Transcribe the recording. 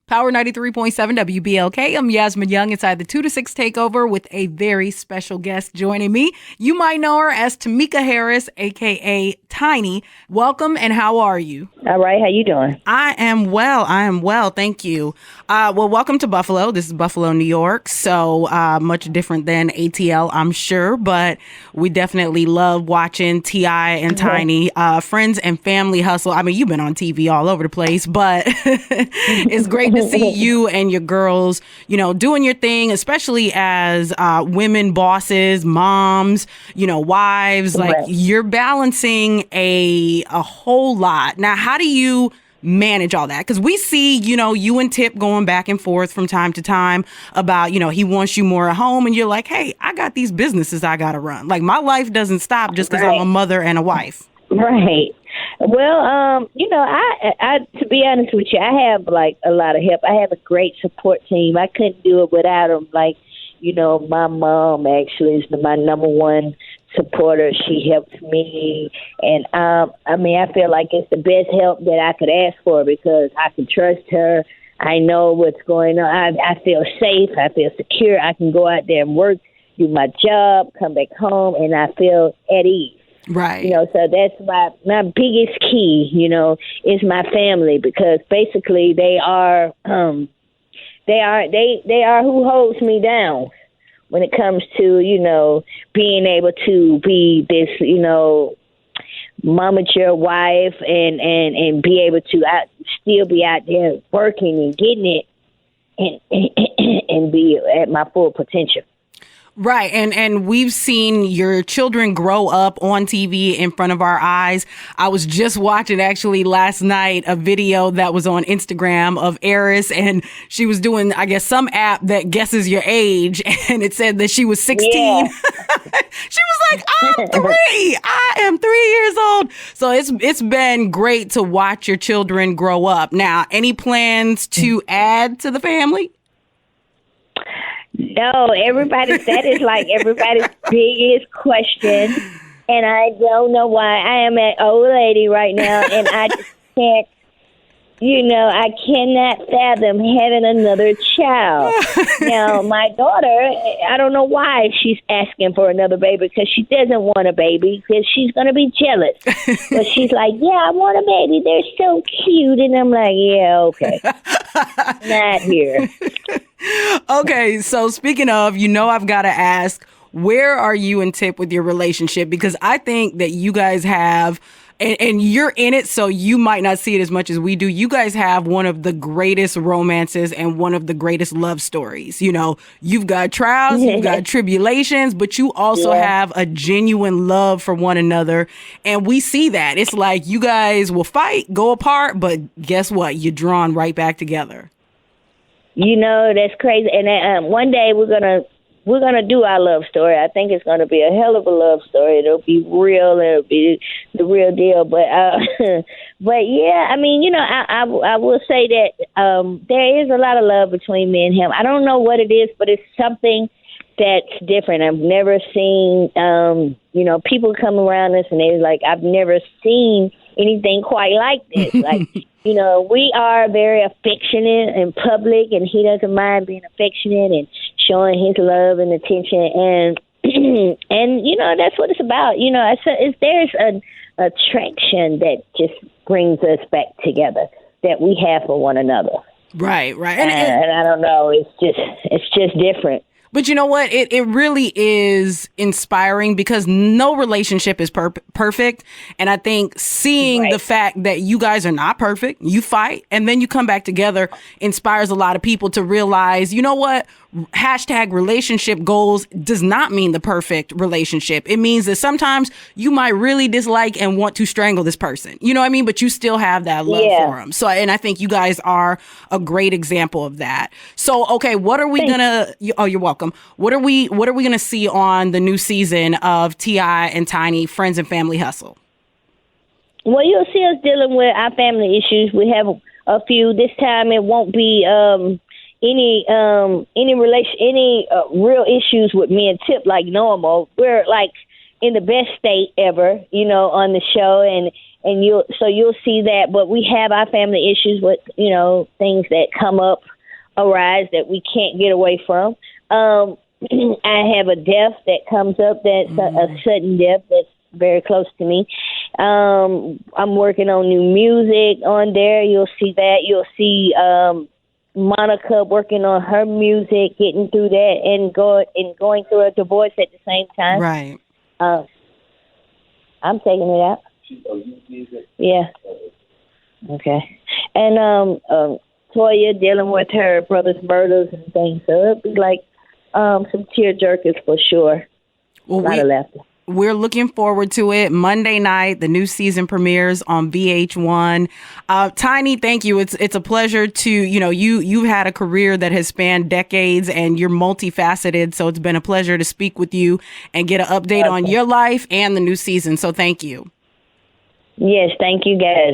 Power 93.7 WBLK. I'm Yasmin Young inside the 2 to 6 takeover with a very special guest joining me. You might know her as Tameka Harris, aka Tiny. Welcome, and how are you? All right, how you doing? I am well. Thank you. Well, welcome to Buffalo. This is Buffalo, New York. So much different than ATL, I'm sure, but we definitely love watching T.I. and Tiny, friends and family hustle. I mean, you've been on TV all over the place, but it's great to see you and your girls, doing your thing, especially as women bosses, moms, wives. Like, you're balancing a whole lot. Now, how do you manage all that? Because we see, you and Tip going back and forth from time to time about, he wants you more at home, and you're like, hey, I got these businesses I got to run. Like, my life doesn't stop just because I'm a mother and a wife. Right. Well, I to be honest with you, I have like a lot of help. I have a great support team. I couldn't do it without them. Like, my mom actually is my number one supporter. She helps me, and I feel like it's the best help that I could ask for because I can trust her. I know what's going on. I feel safe. I feel secure. I can go out there and work, do my job, come back home, and I feel at ease. Right. So that's my biggest key, is my family, because basically they are who holds me down when it comes to, being able to be this, momature wife and be able to still be out there working and getting it and be at my full potential. Right. And we've seen your children grow up on TV in front of our eyes. I was just watching actually last night a video that was on Instagram of Eris, and she was doing, I guess, some app that guesses your age, and it said that she was 16. Yeah. She was like, I'm 3. I am 3 years old. So it's been great to watch your children grow up. Now, any plans to add to the family? No, that is like everybody's biggest question. And I don't know why. I am an old lady right now, and I just can't, I cannot fathom having another child. Now, my daughter, I don't know why she's asking for another baby, because she doesn't want a baby, because she's going to be jealous. But she's like, yeah, I want a baby. They're so cute. And I'm like, yeah, okay. Not here. Okay, so speaking of, I've got to ask, where are you and Tip with your relationship? Because I think that you guys have, and you're in it, so you might not see it as much as we do. You guys have one of the greatest romances and one of the greatest love stories. You've got trials, you've got tribulations, but you also have a genuine love for one another. And we see that. It's like you guys will fight, go apart, but guess what? You're drawn right back together. That's crazy. And one day we're gonna do our love story. I think it's gonna be a hell of a love story. It'll be real. It'll be the real deal. But but yeah, I will say that there is a lot of love between me and him. I don't know what it is, but it's something that's different. I've never seen people come around us and they're like, I've never seen anything quite like this. Like, we are very affectionate in public, and he doesn't mind being affectionate and showing his love and attention. And, and that's what it's about. There's an attraction that just brings us back together that we have for one another. Right. And I don't know. It's just different. But you know what? It really is inspiring, because no relationship is perfect. And I think seeing the fact that you guys are not perfect, you fight, and then you come back together inspires a lot of people to realize, you know what? #relationship goals does not mean the perfect relationship. It means that sometimes you might really dislike and want to strangle this person. You know what I mean? But you still have that love for them. So, and I think you guys are a great example of that. So, okay, what are we gonna? Oh, you're welcome. What are we gonna see on the new season of T.I. and Tiny Friends and Family Hustle? Well, you'll see us dealing with our family issues. We have a few. This time it won't be any real issues with me and Tip like normal. We're like in the best state ever, on the show, you'll see that. But we have our family issues with, things that come up, arise that we can't get away from. I have a death that comes up that's a sudden death that's very close to me. I'm working on new music on there. You'll see that. You'll see Monica working on her music, getting through that, and going through a divorce at the same time. Right. I'm taking it out. Yeah. Okay. And Toya dealing with her brother's murders and things. So it'll be like some tear jerkers for sure. Well, a lot of laughter. We're looking forward to it. Monday night, the new season premieres on VH1. Tiny, thank you. It's a pleasure to, you've had a career that has spanned decades and you're multifaceted. So it's been a pleasure to speak with you and get an update on your life and the new season. So thank you. Yes, thank you guys.